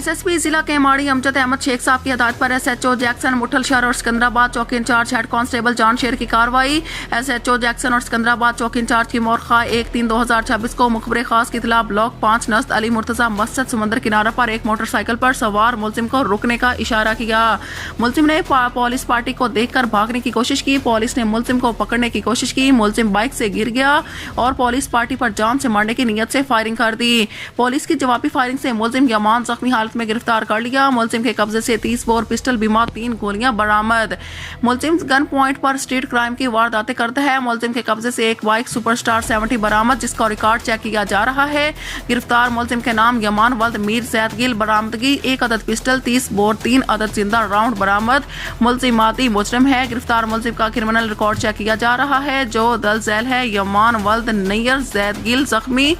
SSP जिला केमाड़ी अमजद अहमद शेख साहब की हदायत पर एसएचओ जैक्सन मुठल शहर और सिकंदराबाद चौकी इंचार्ज हेड कांस्टेबल जान शेर की कार्रवाई। एसएचओ जैक्सन और सिकंदराबाद चौकी इंचार्ज की मोरखा 1/3/2026 को मुखबरे खास की इतला ब्लॉक 5 नस्त अली मुर्तजा मस्जिद समंदर किनारा पर एक मोटरसाइकिल पर सवार मुलजिम को रुकने का इशारा किया। मुलजिम ने पुलिस पार्टी को देखकर भागने की कोशिश की। पुलिस ने मुलजिम को पकड़ने की कोशिश की। मुलजिम बाइक से गिर गया और पुलिस पार्टी पर जान से मारने की नीयत से फायरिंग कर दी। पुलिस की जवाबी फायरिंग से मुलजिम यमान जख्मी हालत में गिरफ्तार कर लिया। मुलजिम के कब्जे से 30 बोर पिस्टल बीमा 3 गोलियां बरामद। मुलजिम गन पॉइंट पर स्ट्रीट क्राइम की वारदातें करता है। मुलजिम के कब्जे से एक बाइक सुपरस्टार 70 बरामद, जिसका रिकॉर्ड चेक किया जा रहा है। गिरफ्तार मुलजिम के नाम यमान वल्द मीर जैद गिल। बरामदगी 1 अदद पिस्टल, 30 बोर, 3 अदद जिंदा राउंड बरामद। मुलजिम मादी मुजरिम है। गिरफ्तार मुलजिम का क्रिमिनल रिकॉर्ड चेक किया जा रहा है, जो दल झैल है। यमान वल्द नैयर जैद गिल जख्मी।